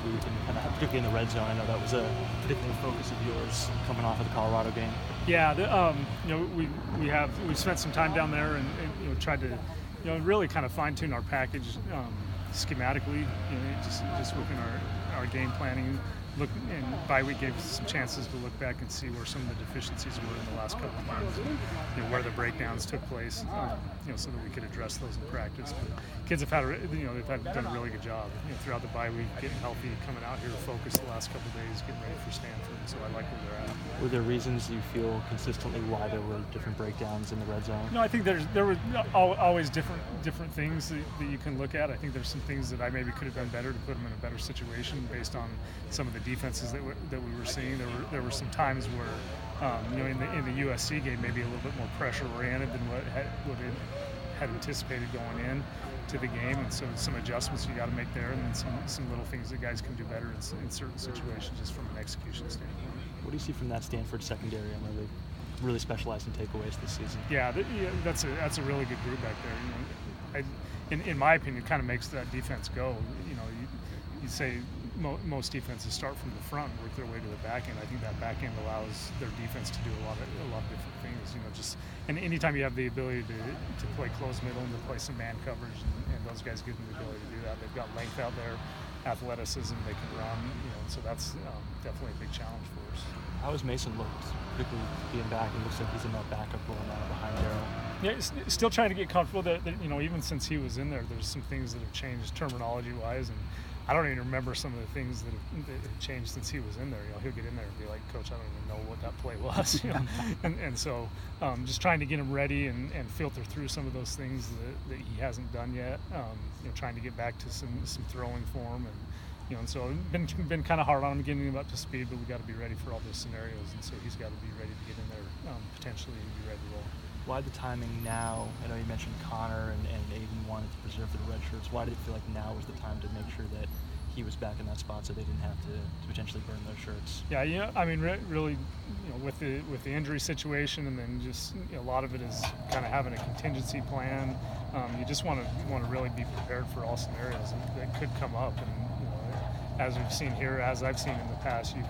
week, and kind of particularly in the red zone. I know that was a particular focus of yours coming off of the Colorado game. Yeah, we've spent some time down there and tried to really kind of fine-tune our package schematically, just within our game planning. And bye week gave us some chances to look back and see where some of the deficiencies were in the last couple of games, and where the breakdowns took place, so that we could address those in practice. But kids have done a really good job, throughout the bye week, getting healthy, coming out here to focus the last couple of days, getting ready for Stanford. So I like where they're at. Were there reasons you feel consistently why there were different breakdowns in the red zone? No, I think there were always different things that you can look at. I think there's some things that I maybe could have done better to put them in a better situation based on some of the defenses that we were seeing. There were some times where in the USC game, maybe a little bit more pressure oriented than what it had anticipated going in to the game, and so some adjustments you got to make there, and then some little things that guys can do better in certain situations just from an execution standpoint. What do you see from that Stanford secondary? I know they really specialized in takeaways this season. Yeah, that's a really good group back there. In my opinion, it kind of makes that defense go. You say most defenses start from the front and work their way to the back end. I think that back end allows their defense to do a lot of different things. And anytime you have the ability to play close middle and to play some man coverage, and those guys give them the ability to do that. They've got length out there, athleticism, they can run. So that's definitely a big challenge for us. How has Mason looked, particularly being back? It looks like he's in that backup role now behind Darryl. Yeah, still trying to get comfortable. That even since he was in there's some things that have changed terminology-wise, and I don't even remember some of the things that have changed since he was in there. He'll get in there and be like, "Coach, I don't even know what that play was." And so just trying to get him ready and filter through some of those things that he hasn't done yet. Trying to get back to some throwing form, and so it's been kind of hard on him getting him up to speed. But we got to be ready for all those scenarios, and so he's got to be ready to get in there potentially and be ready to roll. Why the timing now? I know you mentioned Connor and Aiden wanted to preserve for the red shirts. Why did it feel like now was the time to make sure that he was back in that spot so they didn't have to potentially burn those shirts? Yeah, I mean, really, with the injury situation, and then just a lot of it is kind of having a contingency plan. You just want to really be prepared for all scenarios that could come up. And as we've seen here, as I've seen in the past, you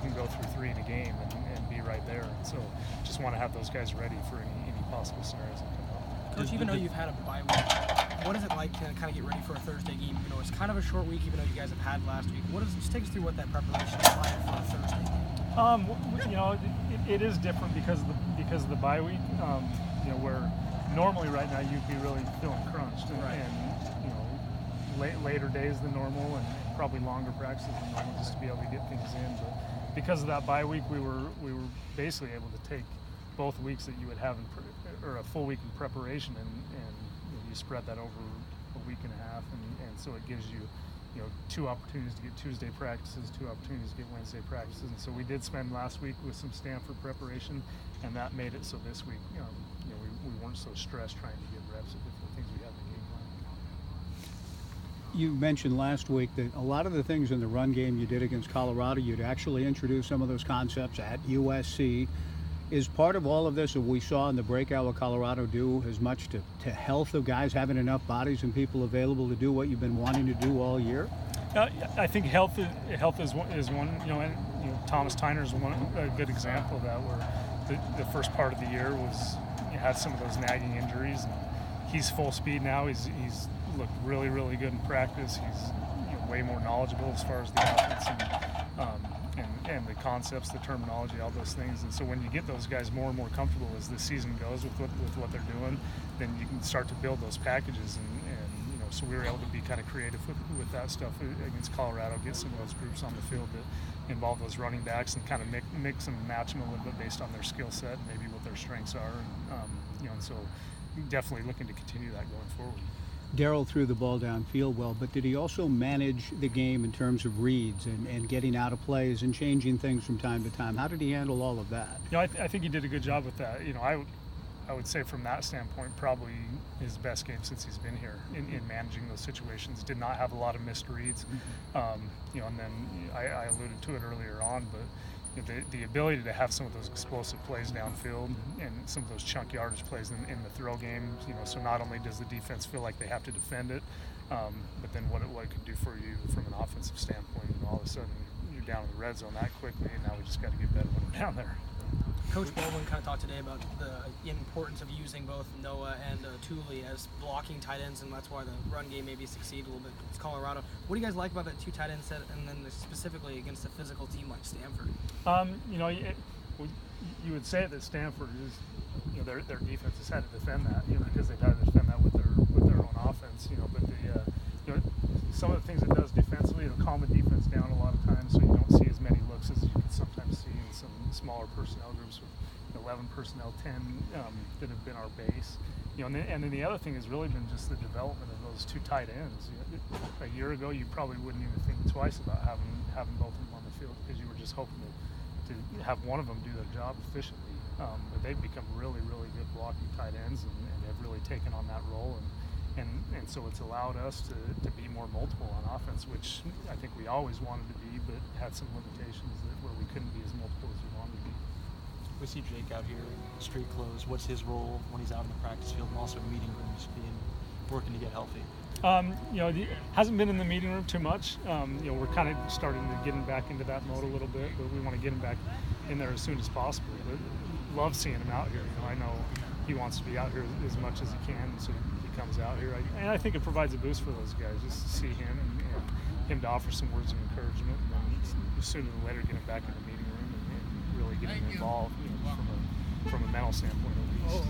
can go through 3 in a game and be right there. And so just want to have those guys ready for any possible scenarios that come up. Coach, even though you've had a bye week, what is it like to kind of get ready for a Thursday game? It's kind of a short week, even though you guys have had last week. Just take us through what that preparation is like for a Thursday game. It is different because of the bye week. Where normally right now you'd be really feeling crunched, and later days than normal, and probably longer practices than normal, just to be able to get things in. But because of that bye week, we were basically able to take both weeks that you would have or a full week in preparation, and you spread that over a week and a half, and so it gives you 2 opportunities to get Tuesday practices, 2 opportunities to get Wednesday practices. And so we did spend last week with some Stanford preparation, and that made it so this week we weren't so stressed trying to get reps of different things we had in the game plan. You mentioned last week that a lot of the things in the run game you did against Colorado, you'd actually introduce some of those concepts at USC. Is part of all of this that we saw in the breakout with Colorado do as much to health of guys having enough bodies and people available to do what you've been wanting to do all year? I think health is one. And Thomas Tyner is a good example of that, where the first part of the year had some of those nagging injuries, and he's full speed now. He's looked really, really good in practice. He's way more knowledgeable as far as the offense and the concepts, the terminology, all those things. And so when you get those guys more and more comfortable as the season goes with what they're doing, then you can start to build those packages. And so we were able to be kind of creative with that stuff against Colorado, get some of those groups on the field that involve those running backs and kind of mix and match them a little bit based on their skill set and maybe what their strengths are. And so definitely looking to continue that going forward. Darryl threw the ball downfield well, but did he also manage the game in terms of reads and getting out of plays and changing things from time to time? How did he handle all of that? I think he did a good job with that. I would say from that standpoint, probably his best game since he's been here in managing those situations. Did not have a lot of missed reads. And then I alluded to it earlier on, but the ability to have some of those explosive plays downfield and some of those chunk yardage plays in the throw game, so not only does the defense feel like they have to defend it, but then what it could do for you from an offensive standpoint. down in the red zone that quickly, and now we just got to get better when we're down there. Coach Baldwin kind of talked today about the importance of using both Noah and Thule as blocking tight ends, and that's why the run game maybe succeed a little bit. It's Colorado. What do you guys like about that 2 tight end set, and then specifically against a physical team like Stanford? You would say that Stanford is, their defense has had to defend that, because they've had to defend that with their own offense, but some of the things it does defensively, it'll calm the defense down a lot of times, so you don't see as many looks as you can sometimes see in some smaller personnel groups with 11 personnel, 10 that have been our base. And then the other thing has really been just the development of those 2 tight ends. A year ago, you probably wouldn't even think twice about having both of them on the field, because you were just hoping to have one of them do their job efficiently. But they've become really, really good blocking tight ends, and have really taken on that role. And so it's allowed us to be more multiple on offense, which I think we always wanted to be, but had some limitations where we couldn't be as multiple as we wanted to be. We see Jake out here in street clothes. What's his role when he's out in the practice field and also in meeting rooms, working to get healthy? He hasn't been in the meeting room too much. We're kind of starting to get him back into that mode a little bit, but we want to get him back in there as soon as possible. But love seeing him out here. I know he wants to be out here as much as he can, so he comes out here. And I think it provides a boost for those guys just to see him and him to offer some words of encouragement, and then sooner than later get him back in the meeting room and really get him involved, from a mental standpoint at least.